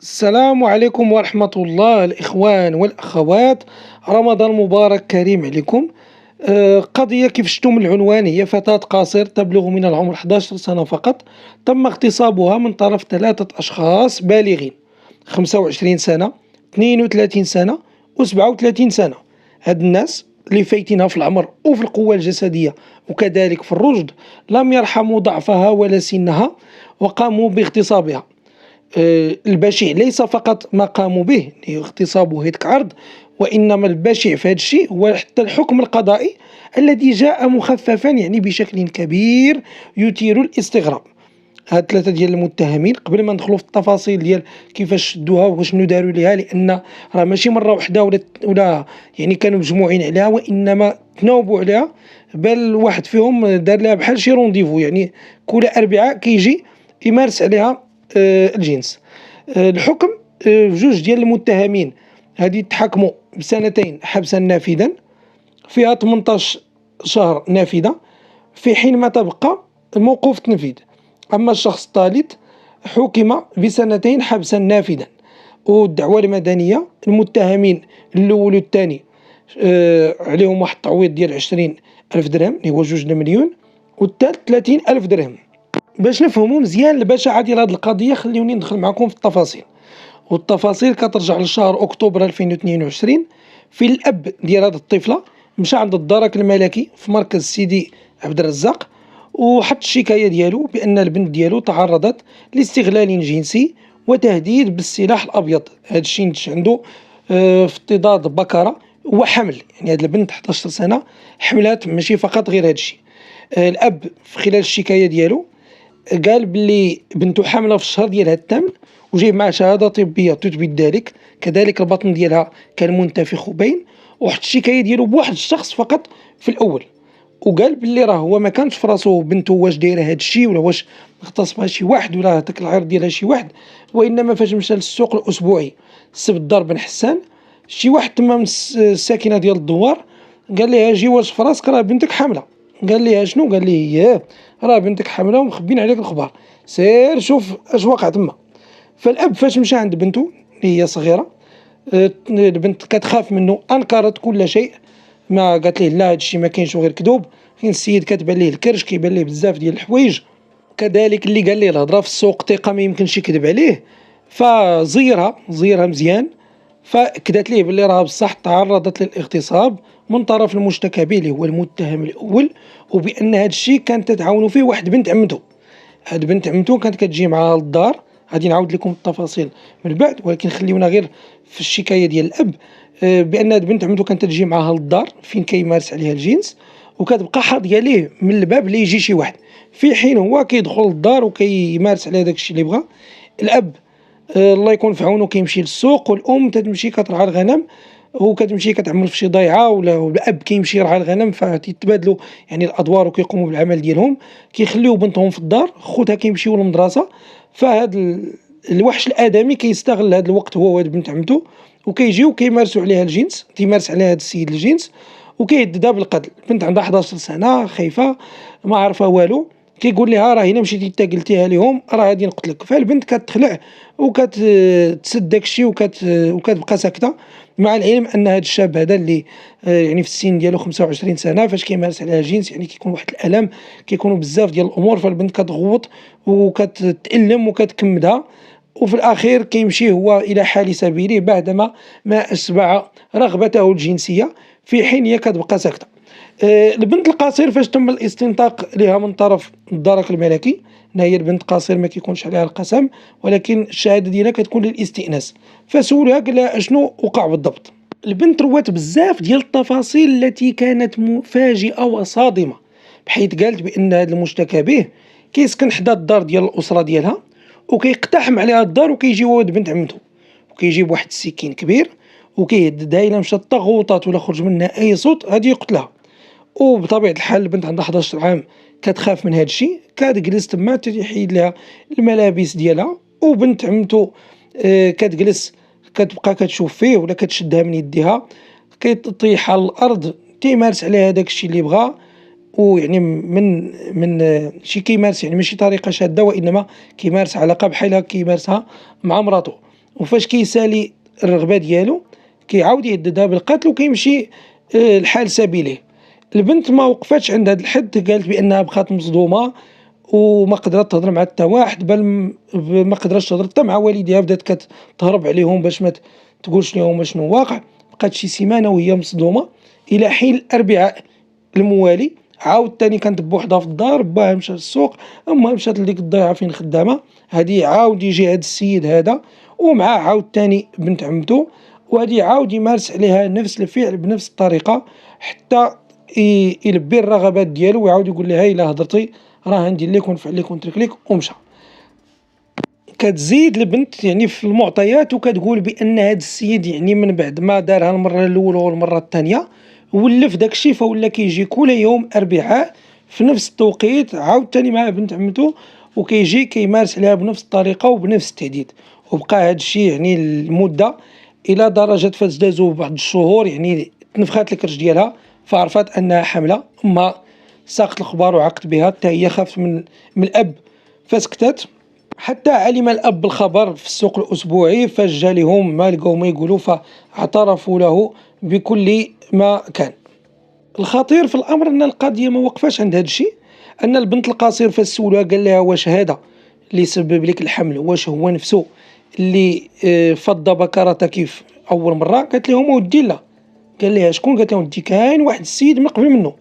السلام عليكم ورحمة الله الإخوان والأخوات. رمضان مبارك كريم عليكم. قضية كيف شفتم العنوان، هي فتاة قاصر تبلغ من العمر 11 سنة فقط، تم اغتصابها من طرف ثلاثة أشخاص بالغين، 25 سنة، 32 سنة و37 سنة. هاد الناس اللي فايتينها في العمر وفي القوة الجسدية وكذلك في الرشد لم يرحموا ضعفها ولا سنها، وقاموا باغتصابها. البشع ليس فقط ما قاموا به اغتصاب هيك عرض، وإنما البشع في هذا الشيء هو حتى الحكم القضائي الذي جاء مخففا يعني بشكل كبير يثير الاستغراب. هاد ثلاثة ديال المتهمين، قبل ما ندخلوا في التفاصيل ديال كيفاش شدوها وشنو داروا ليها، لأن راه ماشي مرة واحدة ولا يعني كانوا مجموعين عليها، وإنما تناوبوا عليها، بل واحد فيهم دار لها بحال شي رونديفو، يعني كل أربعاء كيجي يمارس عليها الجنس. الحكم، جوج ديال المتهمين هادي تحاكموا بسنتين حبسا نافذا، فيها 18 شهر نافذة، في حين ما تبقى موقوف التنفيذ. أما الشخص الثالث حُكم بسنتين حبسا نافذا. والدعوى المدنية، المتهمين الأول والثاني عليهم واحد التعويض ديال 20,000 درهم اللي هو 2 مليون، والثالث 30,000 درهم. باش نفهموا مزيان البشاعة ديال هاد القضية خليوني ندخل معكم في التفاصيل، والتفاصيل كترجع لشهر أكتوبر 2022. في الأب ديال هاد الطفلة مشى عند الدرك الملكي في مركز سيدي عبد الرزاق، وحط الشكاية ديالو بأن البنت ديالو تعرضت لاستغلال جنسي وتهديد بالسلاح الأبيض. هاد الشيء نتج عنده افتضاض بكرة وحمل، يعني هاد البنت 11 سنة حملات، ماشي فقط غير هاد الشيء. الأب في خلال الشكاية ديالو قال بلي بنته حاملة في الشهر ديالها الثامن، وجايب معاه شهادة طبية تثبت ذلك، كذلك البطن ديالها كان منتفخ وباين، وحط الشكاية ديالو بواحد الشخص فقط في الأول، وقال بلي راه هو ما كانش في راسو بنته واش دايره هاد الشيء ولا واش اغتصبها شي واحد ولا هذاك العرض ديالها شي واحد، وانما فاش مشى للسوق الاسبوعي سب الدار بن حسان، شي واحد تما من الساكنه ديال الدوار قال ليه اجي واش في راسك راه بنتك حامله. قال ليه شنو؟ قال ليه ياه راه بنتك حامله ومخبين عليك الخبر، سير شوف اش وقع تما. فالاب فاش مشى عند بنته اللي هي صغيره، البنت كتخاف منه، انكرت كل شيء، ما قالت ليه لا هادشي ما كاينش غير كذوب، كاين السيد كتبان ليه الكرش، كيبان ليه بزاف ديال الحوايج، كذلك اللي قال ليه الهضره في السوق ثقه ما يمكنش يكذب عليه. فزيرها مزيان، فكدات ليه باللي راه بصح تعرضت للاغتصاب من طرف المشتكى به اللي هو المتهم الاول، وبان هذا الشيء كانت تتعاون فيه واحد بنت عمته. هاد بنت عمته كانت كتجي معاه للدار، غادي نعاود لكم التفاصيل من بعد، ولكن خليونا غير في الشكايه ديال الاب. بان هاد بنت عمته كانت تجي معاه للدار فين كيمارس عليها الجنس، وكتبقى حاضيه ليه من الباب اللي يجي شي واحد، في حين هو كيدخل للدار وكيمارس عليها داك الشيء اللي بغا. الاب الله يكون في عونه كيمشي للسوق، والام تتمشي كترعى الغنم وكتمشي كتعمل في شي ضيعه، ولا الاب كيمشي يرعى الغنم، فتتبادلوا يعني الادوار وكيقوموا بالعمل ديالهم، كيخليو بنتهم في الدار، خوتها كيمشيو للمدرسه. فهاد الوحش الادمي كيستغل هذا الوقت هو وهاد بنت عمته، وكيجيو وكيمارسوا عليها الجنس، تيمارس عليها هذا السيد الجنس وكيهددها بالقتل. البنت عندها 11 سنه خايفه ما عارفه والو، كيقول لها راه الا مشيتي انت قلتيها لهم راه غادي نقتلك. فالبنت كتخلع وكتسد داكشي وكتبقى ساكته، مع العلم ان هذا الشاب هذا اللي يعني في السن ديالو 25 سنه فاش كيمارس عليها الجنس يعني كيكون واحد الالم، كيكونوا بزاف ديال الامور، فالبنت كتغوط وكتألم وكتكمدها، وفي الاخير كيمشي هو الى حال سبيله بعدما ما اشبع رغبته الجنسيه، في حين هي كتبقى ساكته. البنت القصير فاش تم الاستنطاق لها من طرف الدرك الملكي، هي البنت قصير ما كيكونش عليها القسم، ولكن الشهاده ديالها كتكون للاستئناس. فسولها قال لها اشنو وقع بالضبط. البنت روات بزاف ديال التفاصيل التي كانت مفاجئه وصادمه، بحيث قالت بان هذا المشتكى به كيسكن حدا الدار ديال الاسره ديالها، وكيقتحم عليها الدار، وكيجي ولد بنت عمته وكيجيب واحد السكين كبير وكيهددها الا مشات تغوطات ولا خرج منها اي صوت غادي يقتلها. وبطبيعه الحال البنت عندها 11 عام كتخاف من هذا الشيء، كتجلس تما تيحيد لها الملابس ديالها، وبنت عمته كتجلس كتبقى كتشوف فيه ولا كتشدها من يديها، كيطيح على الارض، تيمارس عليها داك الشيء اللي بغا. ويعني من شي كيمارس يعني ماشي طريقه شاده، وانما كيمارس علاقه بحال كيمارسها مع مراته. وفاش كيسالي الرغبة ديالو كيعاود يهددها بالقتل وكيمشي لحال سبيله. البنت ما وقفاتش عند هذا الحد، قالت بانها بقات مصدومه وما قدرت تهضر مع حتى واحد، بل ما قدرتش تهضر حتى مع والديها، بدات كتهرب عليهم باش ما تقولش لهم شنو واقع. بقات شي سيمانه وهي مصدومه، الى حين الاربعاء الموالي عاود تاني كانت بوحدها في الدار، باها مشى للسوق، امها مشات لديك الضيعه فين خدامه، هادي عاود يجي هاد السيد هذا ومعاه عاود تاني بنت عمته، وهادي عاود يمارس عليها نفس الفعل بنفس الطريقه حتى يلبي الرغبات ديالو، ويعاود يقول لها الا هضرتي راه ندير لك ونفعل لك ونترك لك، ومشى. كتزيد البنت يعني في المعطيات وكتقول بان هذا السيد يعني من بعد ما دارها المره الاولى والمره الثانيه ولف داكشي، فولا كيجي كل يوم اربعاء في نفس التوقيت عاود تاني مع بنت عمته، وكيجي كيمارس عليها بنفس الطريقه وبنفس التهديد. وبقى هذا الشيء يعني المده الى درجه فاش دازوا بعض الشهور يعني تنفخات الكرش ديالها، فعرفت انها حامله. امها ساقت الخبار وعقد بها، حتى هي خافت من الاب فسكتت. حتى علم الأب بالخبر في السوق الأسبوعي، فاش جا ليهم ما لقاو ما يقولوا، فاعترفوا له بكل ما كان. الخطير في الأمر أن القضية ما وقفاش عند هذا الشيء، أن البنت القصير فاش سولوها قال لها واش هذا اللي سبب لك الحمل واش هو نفسه اللي فض بكرتك في أول مرة؟ قالت لهم ودي لا. قال لها شكون؟ قالت لهم ودي كاين واحد السيد من قبل منه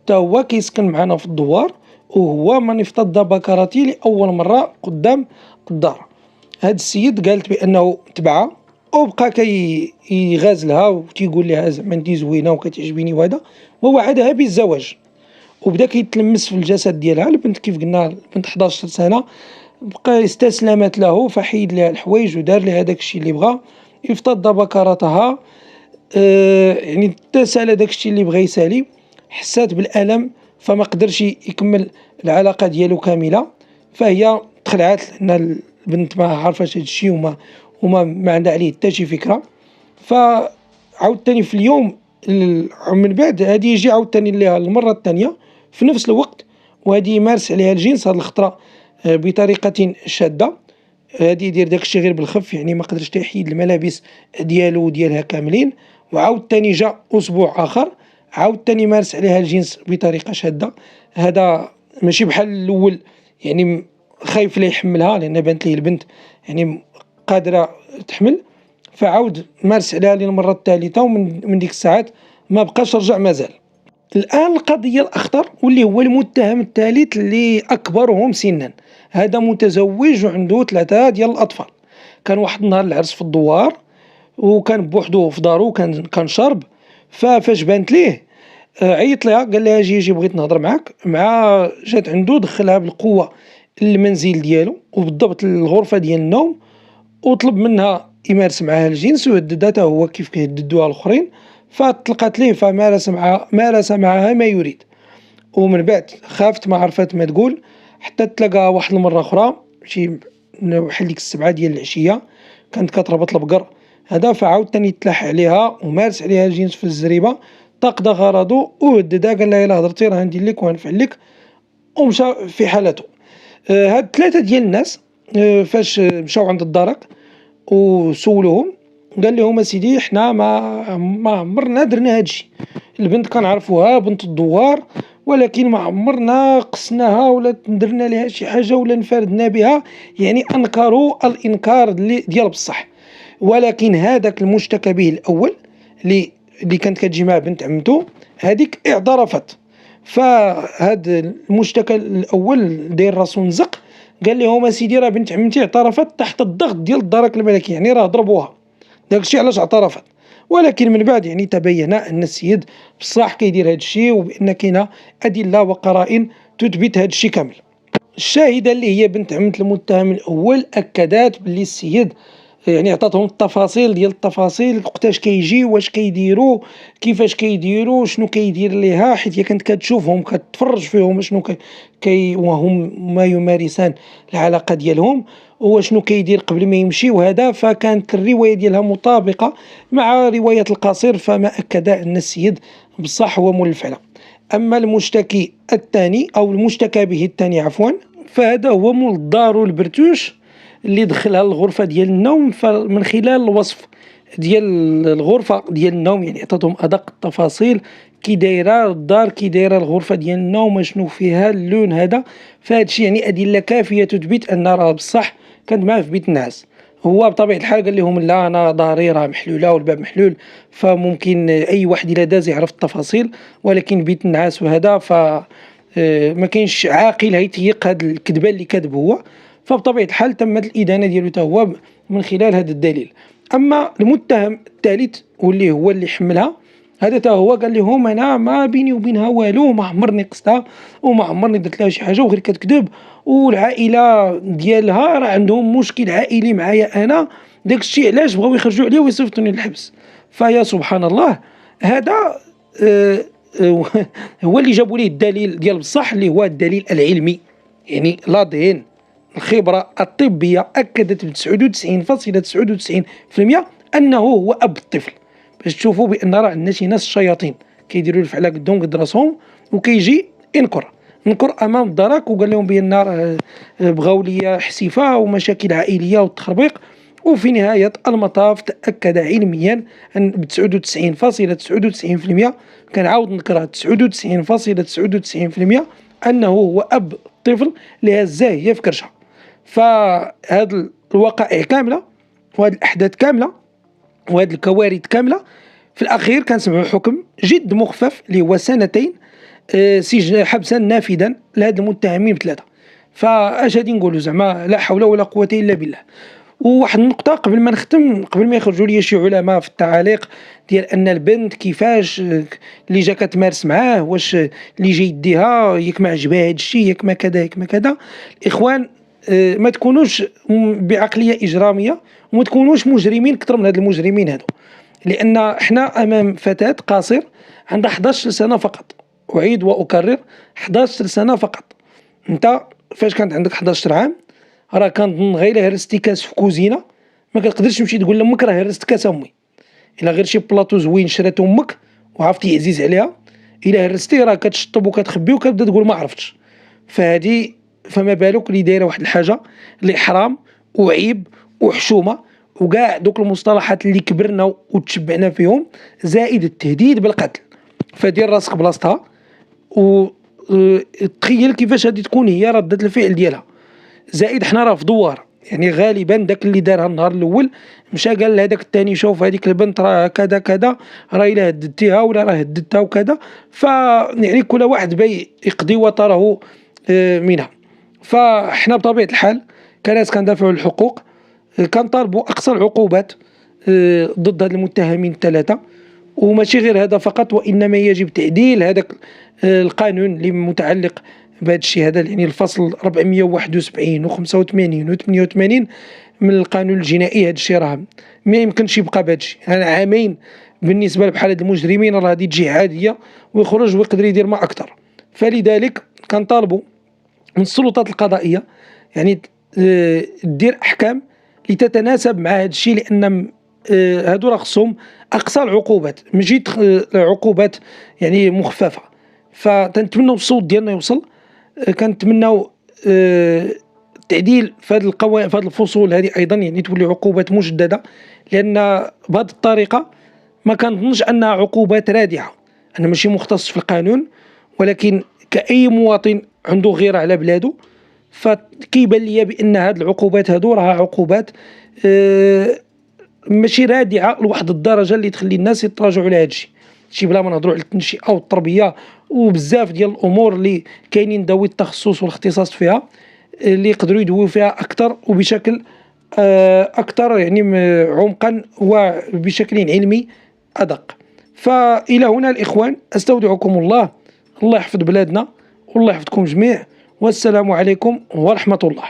تا هو كيسكن معنا في الدوار، وهو من افتض بكرتي لأول مرة قدام الدار. هاد السيد قالت بأنه تبعها وبقى يغازلها وتيقول لها زعما انتي زوينة وكتعجبيني وهذا، ووعدها بالزواج. وبدا كيتلمس في الجسد ديالها. البنت كيف قلنا البنت 11 سنة، بقى استسلمت له، فحيد لها الحوايج ودار لها داك الشيء اللي بغا، افتض بكرتها. يعني تسالى داك الشيء اللي بغا يسالي، حسات بالألم فما قدرش يكمل العلاقة ديالو كاملة، فهي تخلعات لأن البنت ما عرفاش هاد الشيء وما عندها عليه حتى شي فكرة. فعاود تاني في اليوم من بعد هادي يجي عاود تاني ليها المرة الثانية في نفس الوقت، وهادي يمارس عليها الجنس هاد الخطرة بطريقة شادة. هادي يدير داكشي غير بالخف، يعني ما قدرش حتى يحيد الملابس ديالو وديالها كاملين. وعاود تاني جا أسبوع آخر عاود تاني مارس عليها الجنس بطريقة شادة. هذا ماشي بحال الأول، يعني خايف لا يحملها لأن بانت ليه البنت يعني قادرة تحمل، فعاود مارس عليها للمرة الثالثة، ومن ديك الساعات ما بقاش رجع مازال. الآن القضية الأخطر واللي هو المتهم الثالث اللي أكبرهم سنا، هذا متزوج وعنده 3 ديال الأطفال. كان واحد النهار العرس في الدوار وكان بوحدو في دارو، كان شرب. فاش بانت ليه عيط لها قال لها جي بغيت نهضر معاك. مع جات عنده دخلها بالقوة للمنزل ديالو وبالضبط للغرفة ديال النوم، وطلب منها يمارس معها الجنس وهددها حتى هو كيف كيهددوها الآخرين. فطلقت ليه مارس معها ما يريد. ومن بعد خافت ما عرفت ما تقول، حتى تلاقى واحد المرة أخرى شي بحال ديك 7 ديال العشية، كانت كتربط البقر هذا، فعاود تاني تلاح عليها ومارس عليها الجنس في الزريبة، تقضى غرضه وهددها قال لها الا هضرتي راه ندير لك وغنفعل لك، ومشى في حالته. هاد 3 ديال الناس فاش مشاو عند الدرك وسولوهم قال لهم اسيدي حنا ما عمرنا درنا هادشي، البنت كنعرفوها بنت الدوار، ولكن ما عمرنا قسناها ولا درنا لها شي حاجه ولا انفردنا بها. يعني انكروا الانكار ديال بصح. ولكن هذاك المشتكى به الاول اللي كانت كتجي مع بنت عمته هذيك اعترفت. فهاد المشتكى الاول داير راسو نزق، قال لهم اسيدي راه بنت عمتي اعترفت تحت الضغط ديال الدرك الملكي، يعني راه ضربوها، داكشي علاش اعترفت. ولكن من بعد يعني تبين ان السيد بصح كيدير هذا الشيء، وبان كاينه ادله وقرائن تثبت هذا الشيء كامل. الشاهده اللي هي بنت عمة المتهم الاول اكدت باللي السيد يعني عطاتهم التفاصيل ديال التفاصيل، وقتاش كيجي واش كيديروا كيفاش كيديروا شنو كيدير ليها، حيت هي كانت كتشوفهم كتفرج فيهم شنو وهم ما يمارسان العلاقه ديالهم وشنو كيدير قبل ما يمشي وهذا. فكانت الروايه ديالها مطابقه مع روايه القصير، فما اكد ان السيد بصح هو مول الفعل. اما المشتكي الثاني او المشتكى به الثاني عفوا، فهذا هو مول الدار والبرتوش اللي دخلها للغرفة ديال النوم، فمن خلال الوصف ديال الغرفة ديال النوم يعني عطاتهم أدق التفاصيل، كي دايرة الدار، كي دايرة الغرفة ديال النوم، أشنو فيها، اللون هذا. فهاد الشي يعني أدلة كافية تثبت أن راه بصح كانت معاه في بيت النعاس. هو بطبيعة الحال قال لهم لا، أنا داري راه محلولة والباب محلول، فممكن أي واحد إلا داز يعرف التفاصيل، ولكن بيت النعاس وهذا ف ما كاينش عاقل هيتيق هاد الكذبة اللي كذب هو. فبطبيعة الحال تمت الإدانة ديالو تا هو من خلال هذا الدليل. أما المتهم الثالث واللي هو اللي حملها، هذا تا هو قال لهم أنا ما بيني وبينها والو، ما عمرني قصتها وما عمرني درت لها شي حاجة وغير كتكذب، والعائلة ديالها راه عندهم مشكل عائلي معايا أنا، داك الشيء علاش بغاو يخرجوا عليا ويصيفطوني للحبس. فيا سبحان الله، هذا آه، هو اللي جابوا ليه الدليل ديال بصح اللي هو الدليل العلمي. يعني لادين الخبرة الطبية أكدت ب 99.99% أنه هو أب الطفل، باش تشوفوا بأن راه عندنا شي ناس شياطين كيديروا الفعله قدام قد راسهم، وكيجي ينكر امام الدرك وقال لهم بان راه بغاو ليا حسيفه ومشاكل عائليه والتخربيق. وفي نهايه المطاف تاكد علميا ان ب 99.99%، كنعاود نكرر 99.99% انه هو اب الطفل اللي هزاه هي في كرشها. فهاد الوقائع كامله وهاد الاحداث كامله وهاد الكوارث كامله في الاخير كنسمعوا حكم جد مخفف اللي هو 2 سنين سجن حبسا نافذا لهاد المتهمين بثلاثه. فاش غادي نقولوا زعما لا حول ولا قوه الا بالله. وواحد النقطه قبل ما نختم، قبل ما يخرجوا لي شي علماء في التعاليق ديال ان البنت كيفاش اللي جا كتمارس معاه، واش اللي جاي يديها ياك ما عجبها هذا الشيء ياك ما كذا ياك ما كذا. الاخوان ما تكونوش بعقليه اجراميه وما تكونوش مجرمين اكثر من هاد المجرمين هادو، لان احنا امام فتاه قاصر عندها 11 سنه فقط. اعيد واكرر، 11 سنه فقط. انت فاش كانت عندك 11 عام راه كنظن غير الا هرستي كاس في كوزينه ما كتقدرش تمشي تقول لامك راه هرست كاس امي، الا غير شي بلاطو زوين شرات امك وعرفتي عزيز عليها، الا هرستي راه كتشطب وكتخبي وكتبدا تقول ما عرفتش. فما بالك اللي دايره واحد الحاجه اللي حرام وعيب وحشومه وكاع دوك المصطلحات اللي كبرنا وتشبعنا فيهم، زائد التهديد بالقتل. فدير راسك بلاصتها وتخيل كيفاش غادي تكون هي ردة الفعل ديالها. زائد حنا راه في دوار، يعني غالبا داك اللي دارها النهار الاول مشى قال لهذاك الثاني شوف هذيك البنت راه كذا كذا، راه الا هددتيها ولا راه هددتها وكذا. يعني كل واحد باي يقضي وطره منها. فاحنا بطبيعه الحال كناس كندافعوا عن الحقوق كنطالبوا اقصى العقوبات ضد هاد المتهمين الثلاثه. وماشي غير هذا فقط، وانما يجب تعديل هذاك القانون اللي متعلق بهذا الشيء هذا، يعني الفصل 471 و85 و88 من القانون الجنائي. هذا الشيء راه ما يمكنش يبقى بهذا الشيء. انا عامين بالنسبه بحال هاد المجرمين راه غادي تجي عاديه ويخرج ويقدر يدير ما اكثر. فلذلك كنطالبوا من السلطات القضائيه يعني دير احكام لتتناسب مع هذا الشيء، لان هادو راه خصهم اقصى العقوبات ماشي عقوبات يعني مخففه. فتنتمنوا الصوت ديالنا يوصل، كنتمناو التعديل في هذه في هذه الفصول هذه ايضا، يعني تولي عقوبات مجدده، لان بهذه الطريقه ما كنظنش انها عقوبات رادعه. انا ماشي مختص في القانون، ولكن كأي مواطن عنده غيره على بلاده فكيبان ليا بان هذه العقوبات هذو راها عقوبات ماشي رادعه لواحد الدرجه اللي تخلي الناس يتراجعوا على هذا الشيء. شي بلا ما نهضروا على التنشئه والتربيه وبزاف ديال الامور اللي كاينين ذوي التخصص والاختصاص فيها اللي يقدروا يدويو فيها اكثر وبشكل اكثر يعني عمقا وبشكل علمي ادق. فالى هنا الاخوان استودعكم الله، الله يحفظ بلادنا والله يحفظكم جميع، والسلام عليكم ورحمه الله.